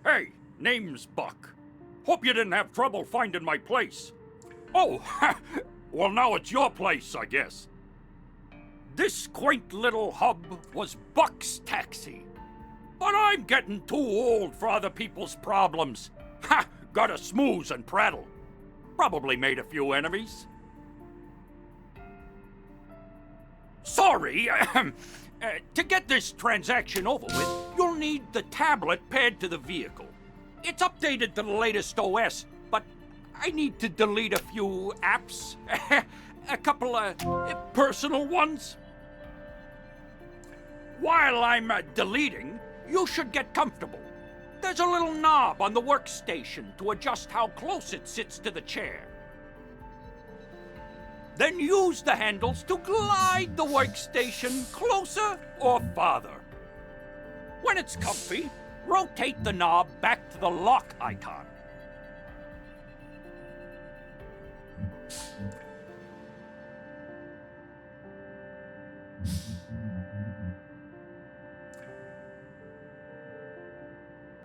Hey, name's Buck. Hope you didn't have trouble finding my place. Oh, well now it's your place, I guess. This quaint little hub was Buck's taxi. But I'm getting too old for other people's problems. Ha! Gotta smooze and prattle. Probably made a few enemies. Sorry, to get this transaction over with, you'll need the tablet paired to the vehicle. It's updated to the latest OS, but I need to delete a few apps. A couple of personal ones. While I'm deleting, you should get comfortable. There's a little knob on the workstation to adjust how close it sits to the chair. Then use the handles to glide the workstation closer or farther. When it's comfy, rotate the knob back to the lock icon.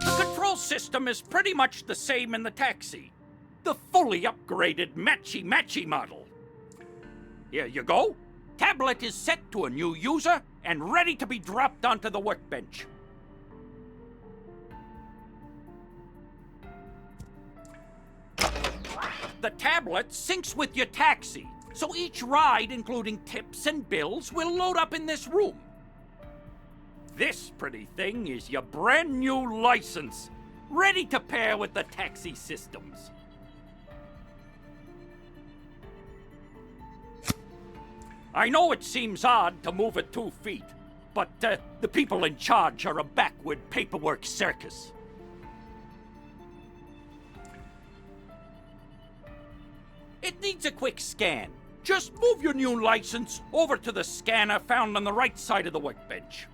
The control system is pretty much the same in the taxi. The fully upgraded matchy-matchy model. Here you go. Tablet is set to a new user and ready to be dropped onto the workbench. The tablet syncs with your taxi, so each ride, including tips and bills, will load up in this room. This pretty thing is your brand new license, ready to pair with the taxi systems. I know it seems odd to move at 2 feet, but the people in charge are a backward paperwork circus. It needs a quick scan. Just move your new license over to the scanner found on the right side of the workbench.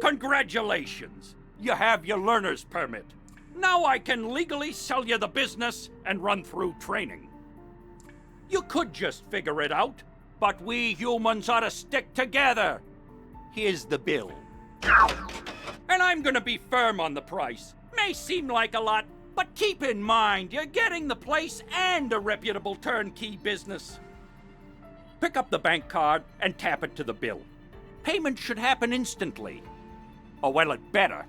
Congratulations! You have your learner's permit. Now I can legally sell you the business and run through training. You could just figure it out, but we humans ought to stick together. Here's the bill. And I'm gonna be firm on the price. May seem like a lot, but keep in mind you're getting the place and a reputable turnkey business. Pick up the bank card and tap it to the bill. Payment should happen instantly. Or well, it better.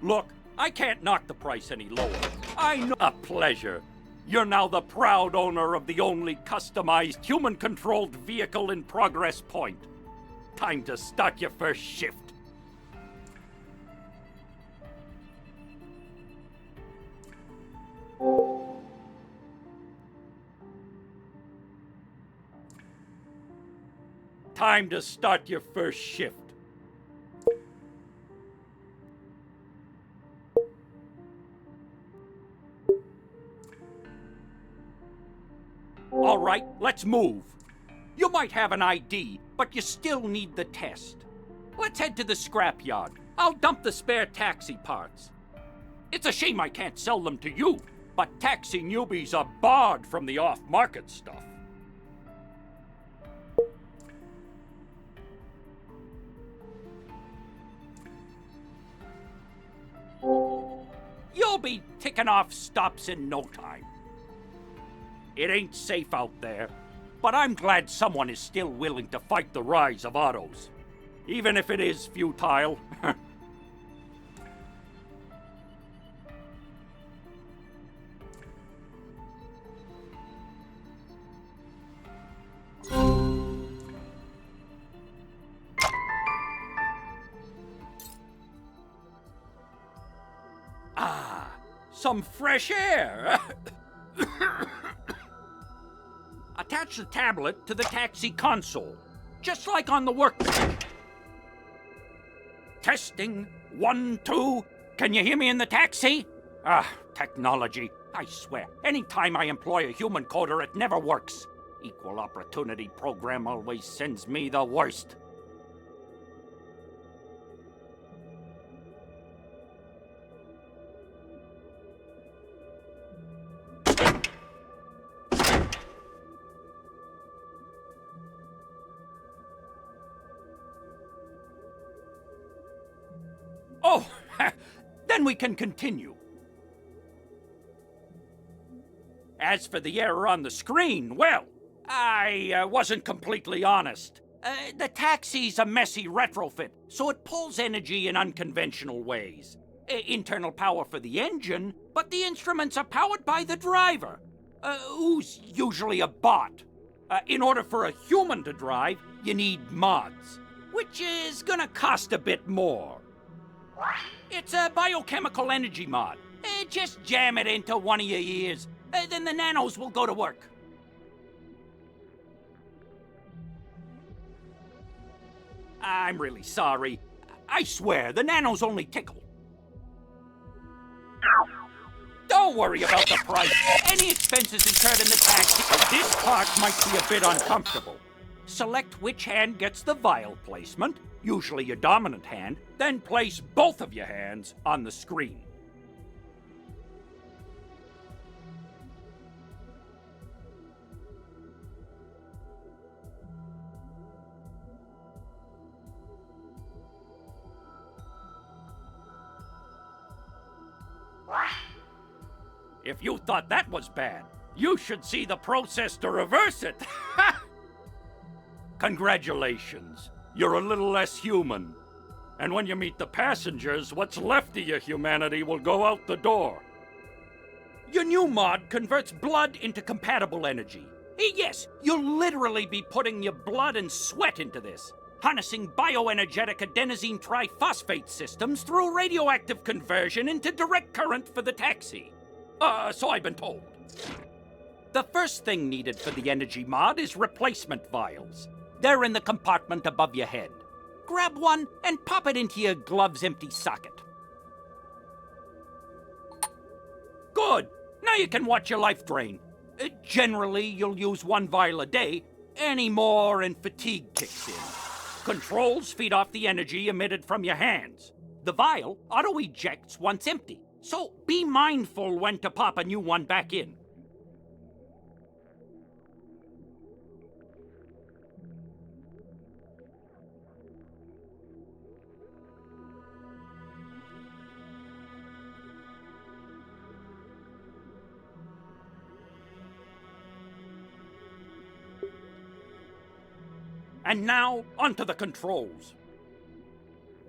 Look, I can't knock the price any lower. I know. A pleasure. You're now the proud owner of the only customized human-controlled vehicle in Progress Point. Time to start your first shift. Time to start your first shift. All right, let's move. You might have an ID, but you still need the test. Let's head to the scrapyard. I'll dump the spare taxi parts. It's a shame I can't sell them to you, but taxi newbies are barred from the off-market stuff. You'll be ticking off stops in no time. It ain't safe out there, but I'm glad someone is still willing to fight the rise of autos, even if it is futile. Some fresh air. attach the tablet to the taxi console, just like on the workbench. Testing. 1, 2. Can you hear me in the taxi? Technology. I swear, anytime I employ a human coder, it never works. Equal opportunity program always sends me the worst. Oh, then we can continue. As for the error on the screen, well, I wasn't completely honest. The taxi's a messy retrofit, so it pulls energy in unconventional ways. Internal power for the engine, but the instruments are powered by the driver, who's usually a bot. In order for a human to drive, you need mods, which is gonna cost a bit more. It's a biochemical energy mod. Just jam it into one of your ears. Then the nanos will go to work. I'm really sorry. I swear, the nanos only tickle. Don't worry about the price. Any expenses incurred in the taxi. This part might be a bit uncomfortable. Select which hand gets the vial placement, usually your dominant hand, then place both of your hands on the screen. If you thought that was bad, you should see the process to reverse it. Congratulations. You're a little less human. And when you meet the passengers, what's left of your humanity will go out the door. Your new mod converts blood into compatible energy. Yes, you'll literally be putting your blood and sweat into this, harnessing bioenergetic adenosine triphosphate systems through radioactive conversion into direct current for the taxi. So I've been told. The first thing needed for the energy mod is replacement vials. They're in the compartment above your head. Grab one and pop it into your glove's empty socket. Good. Now you can watch your life drain. Generally, you'll use one vial a day. Any more and fatigue kicks in. Controls feed off the energy emitted from your hands. The vial auto-ejects once empty, so be mindful when to pop a new one back in. And now, onto the controls.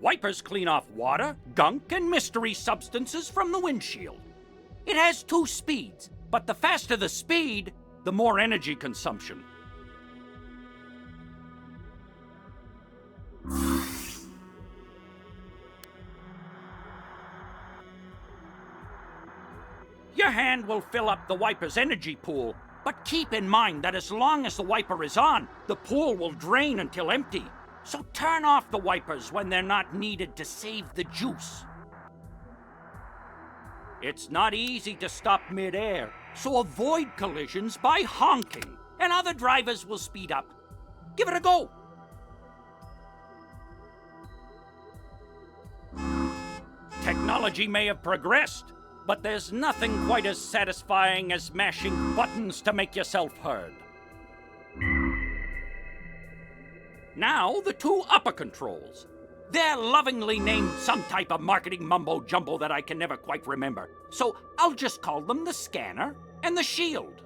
Wipers clean off water, gunk, and mystery substances from the windshield. It has 2 speeds, but the faster the speed, the more energy consumption. Your hand will fill up the wiper's energy pool, but keep in mind that as long as the wiper is on, the pool will drain until empty. So turn off the wipers when they're not needed to save the juice. It's not easy to stop mid-air, so avoid collisions by honking, and other drivers will speed up. Give it a go. Technology may have progressed, but there's nothing quite as satisfying as mashing buttons to make yourself heard. Now, the 2 upper controls. They're lovingly named some type of marketing mumbo-jumbo that I can never quite remember, so I'll just call them the scanner and the shield.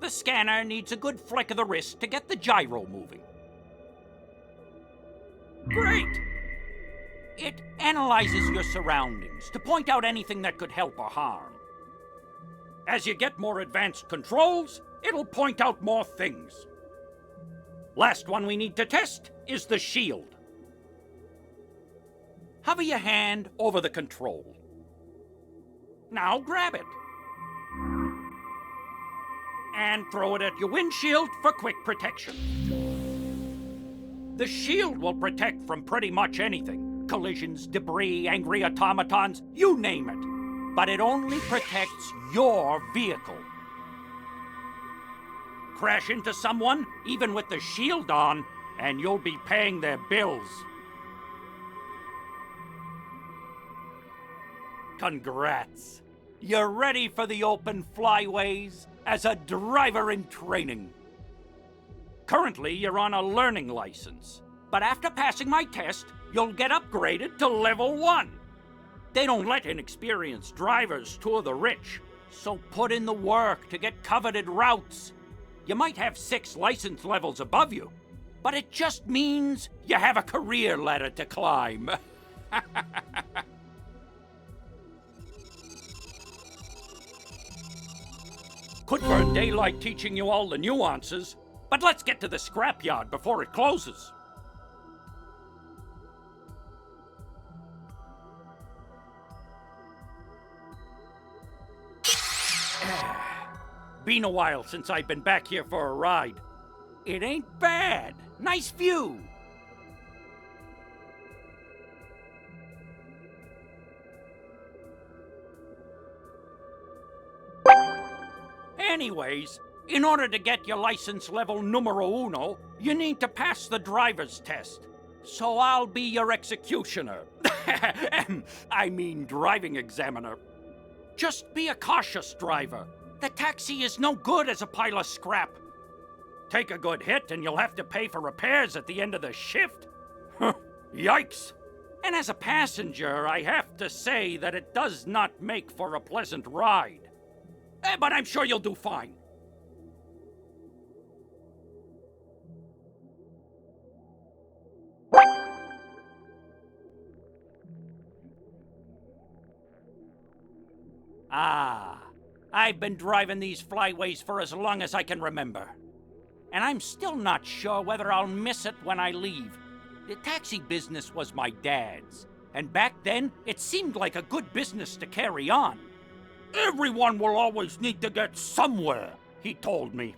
The scanner needs a good flick of the wrist to get the gyro moving. Great! It analyzes your surroundings to point out anything that could help or harm. As you get more advanced controls, it'll point out more things. Last one we need to test is the shield. Hover your hand over the control. Now grab it. and throw it at your windshield for quick protection. The shield will protect from pretty much anything. Collisions, debris, angry automatons, you name it. But it only protects your vehicle. Crash into someone, even with the shield on, and you'll be paying their bills. Congrats. You're ready for the open flyways as a driver in training. Currently, you're on a learning license, but after passing my test, you'll get upgraded to level 1. They don't let inexperienced drivers tour the rich, so put in the work to get coveted routes. You might have 6 license levels above you, but it just means you have a career ladder to climb. Could burn daylight teaching you all the nuances, but let's get to the scrapyard before it closes. Been a while since I've been back here for a ride. It ain't bad. Nice view. Anyways, in order to get your license level numero uno, you need to pass the driver's test. So I'll be your executioner. I mean driving examiner. Just be a cautious driver. The taxi is no good as a pile of scrap. Take a good hit and you'll have to pay for repairs at the end of the shift. Yikes. And as a passenger, I have to say that it does not make for a pleasant ride. But I'm sure you'll do fine. I've been driving these flyways for as long as I can remember. And I'm still not sure whether I'll miss it when I leave. The taxi business was my dad's, and back then, it seemed like a good business to carry on. Everyone will always need to get somewhere, he told me.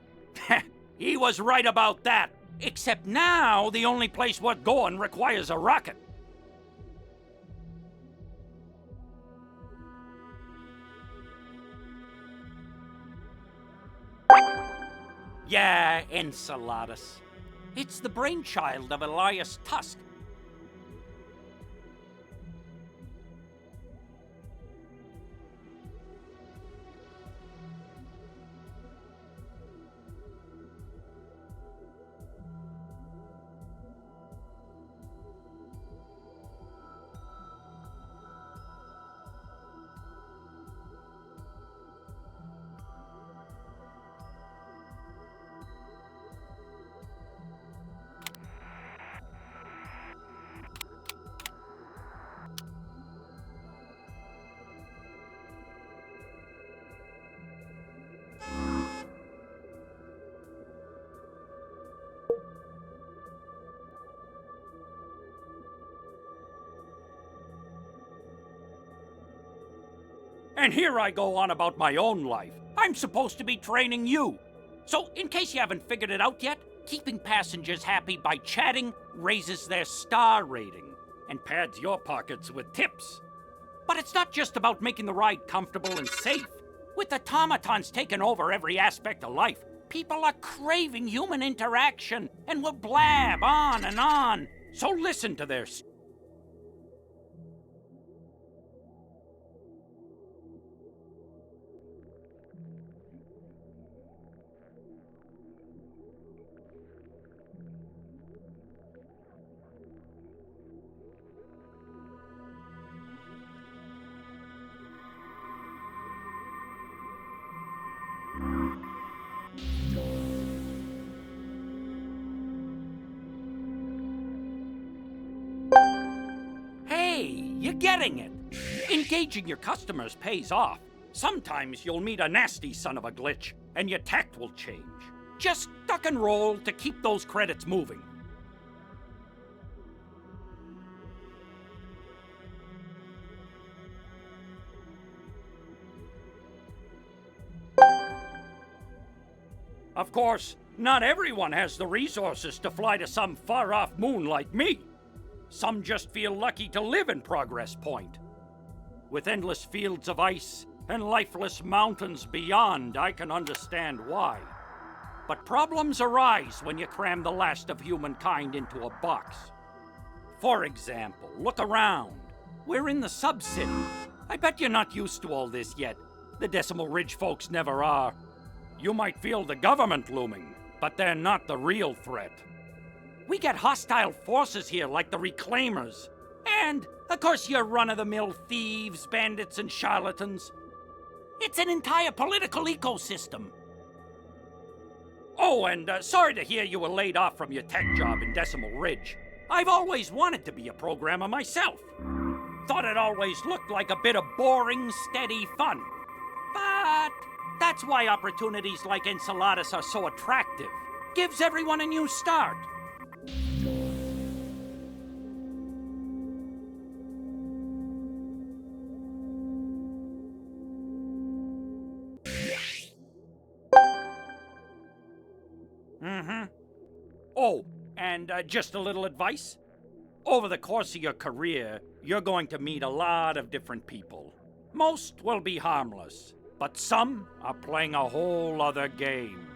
He was right about that. Except now, the only place worth going requires a rocket. Yeah, Enceladus. It's the brainchild of Elias Tusk. And here I go on about my own life. I'm supposed to be training you. So, in case you haven't figured it out yet, keeping passengers happy by chatting raises their star rating and pads your pockets with tips. But it's not just about making the ride comfortable and safe. With automatons taking over every aspect of life, people are craving human interaction and will blab on and on. So listen to their You're getting it. Engaging your customers pays off. Sometimes you'll meet a nasty son of a glitch, and your tact will change. Just duck and roll to keep those credits moving. Of course, not everyone has the resources to fly to some far-off moon like me. Some just feel lucky to live in Progress Point. With endless fields of ice and lifeless mountains beyond, I can understand why. But problems arise when you cram the last of humankind into a box. For example, look around. We're in the sub-city. I bet you're not used to all this yet. The Decimal Ridge folks never are. You might feel the government looming, but they're not the real threat. We get hostile forces here like the Reclaimers. And, of course, your run-of-the-mill thieves, bandits, and charlatans. It's an entire political ecosystem. Oh, and sorry to hear you were laid off from your tech job in Decimal Ridge. I've always wanted to be a programmer myself. Thought it always looked like a bit of boring, steady fun. But that's why opportunities like Enceladus are so attractive. Gives everyone a new start. Oh, and just a little advice. Over the course of your career, you're going to meet a lot of different people. Most will be harmless, but some are playing a whole other game.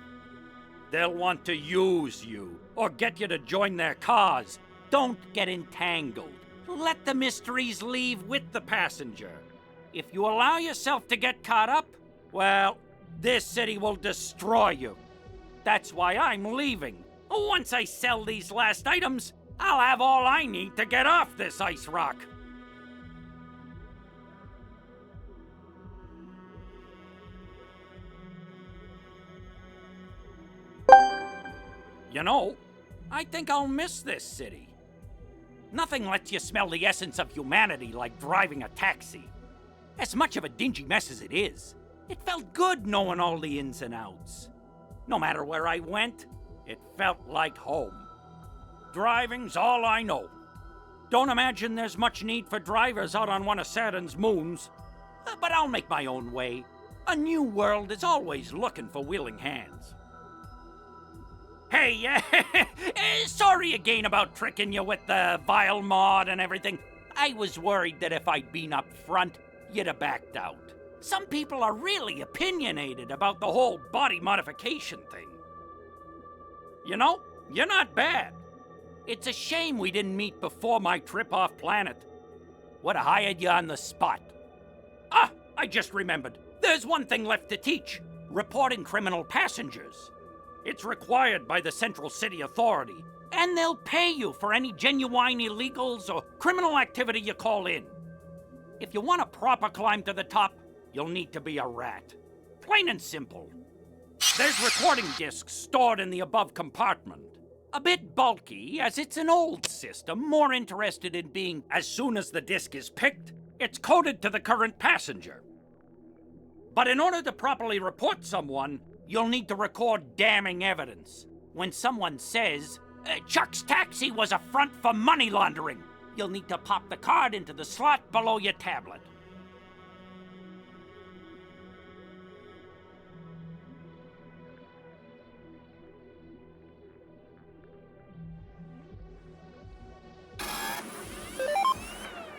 They'll want to use you, or get you to join their cause. Don't get entangled. Let the mysteries leave with the passenger. If you allow yourself to get caught up, well, this city will destroy you. That's why I'm leaving. Once I sell these last items, I'll have all I need to get off this ice rock. You know, I think I'll miss this city. Nothing lets you smell the essence of humanity like driving a taxi. As much of a dingy mess as it is, it felt good knowing all the ins and outs. No matter where I went, it felt like home. Driving's all I know. Don't imagine there's much need for drivers out on one of Saturn's moons. But I'll make my own way. A new world is always looking for willing hands. Hey, sorry again about tricking you with the vile mod and everything. I was worried that if I'd been up front, you'd have backed out. Some people are really opinionated about the whole body modification thing. You know, you're not bad. It's a shame we didn't meet before my trip off planet. Would have hired you on the spot. Ah, I just remembered. There's one thing left to teach. Reporting criminal passengers. It's required by the Central City Authority, and they'll pay you for any genuine illegals or criminal activity you call in. If you want a proper climb to the top, you'll need to be a rat. Plain and simple. There's recording discs stored in the above compartment. A bit bulky, as it's an old system, more interested in being, as soon as the disc is picked, it's coded to the current passenger. But in order to properly report someone, you'll need to record damning evidence. When someone says, Chuck's taxi was a front for money laundering, you'll need to pop the card into the slot below your tablet.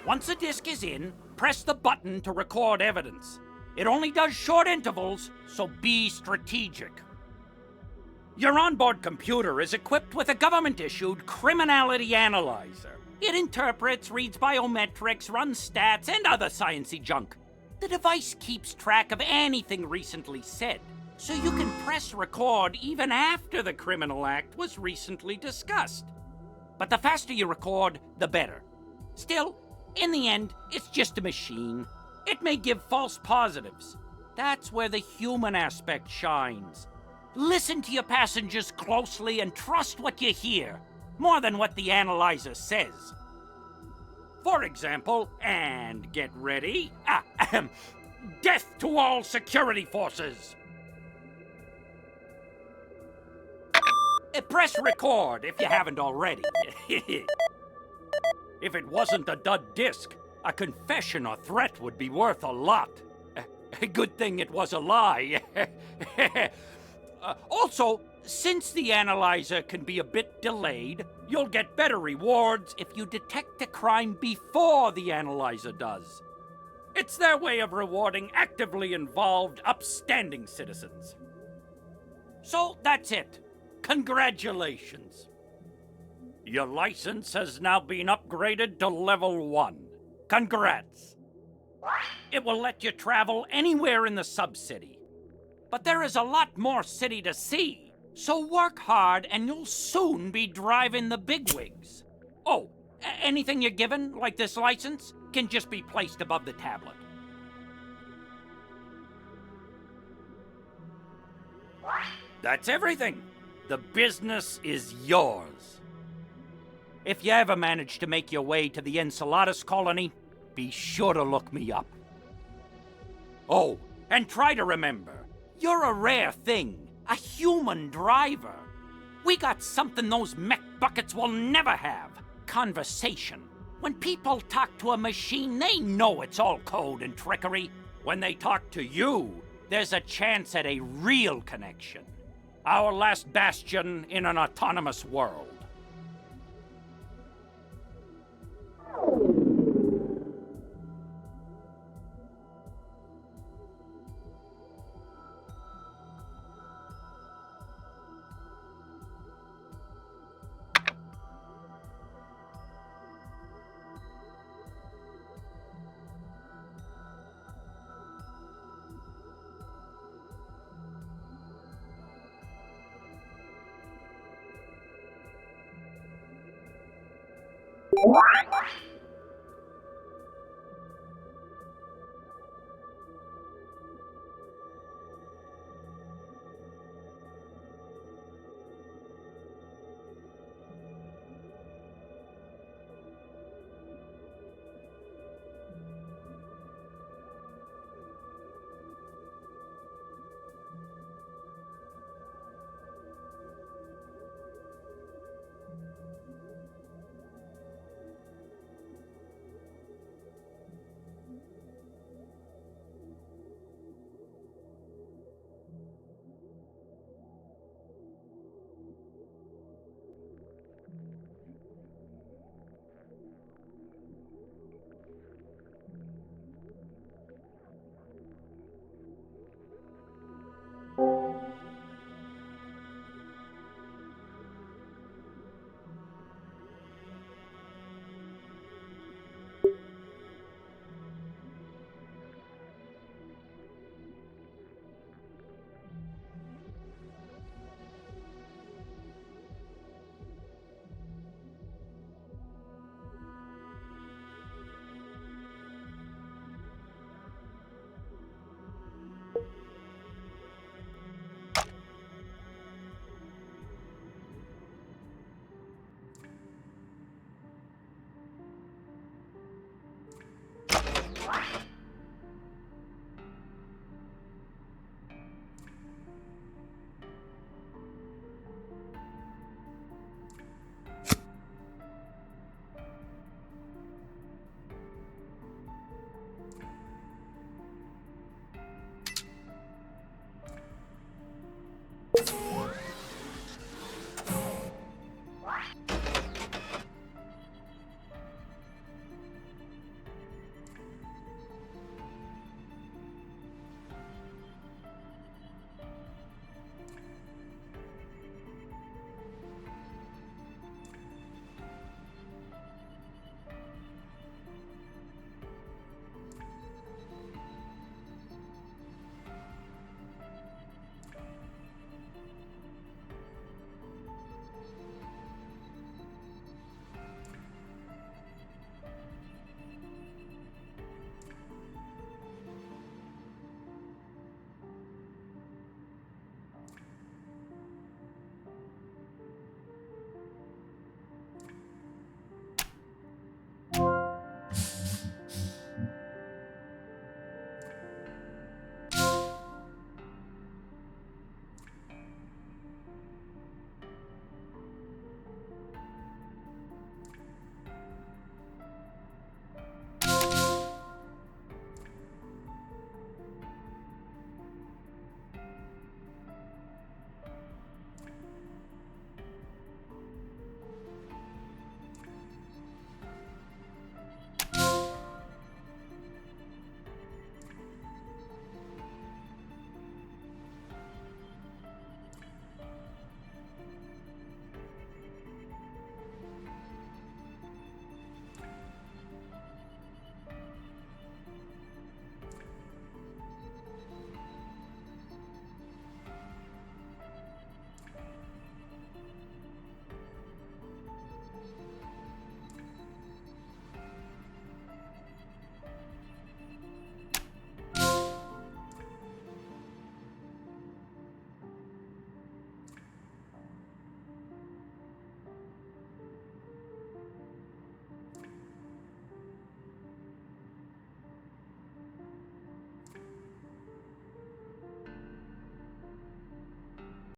Once a disc is in, press the button to record evidence. It only does short intervals, so be strategic. Your onboard computer is equipped with a government-issued criminality analyzer. It interprets, reads biometrics, runs stats, and other sciencey junk. The device keeps track of anything recently said, so you can press record even after the criminal act was recently discussed. But the faster you record, the better. Still, in the end, it's just a machine. It may give false positives. That's where the human aspect shines. Listen to your passengers closely and trust what you hear, more than what the analyzer says. For example, and get ready, death to all security forces. Press record if you haven't already. If it wasn't a dud disc, a confession or threat would be worth a lot. Good thing it was a lie. Also, since the analyzer can be a bit delayed, you'll get better rewards if you detect a crime before the analyzer does. It's their way of rewarding actively involved, upstanding citizens. So that's it. Congratulations. Your license has now been upgraded to level 1. Congrats. It will let you travel anywhere in the sub-city. But there is a lot more city to see, so work hard and you'll soon be driving the bigwigs. Oh, anything you're given, like this license, can just be placed above the tablet. That's everything. The business is yours. If you ever manage to make your way to the Enceladus colony, be sure to look me up. Oh, and try to remember, you're a rare thing, a human driver. We got something those mech buckets will never have, conversation. When people talk to a machine, they know it's all code and trickery. When they talk to you, there's a chance at a real connection. Our last bastion in an autonomous world.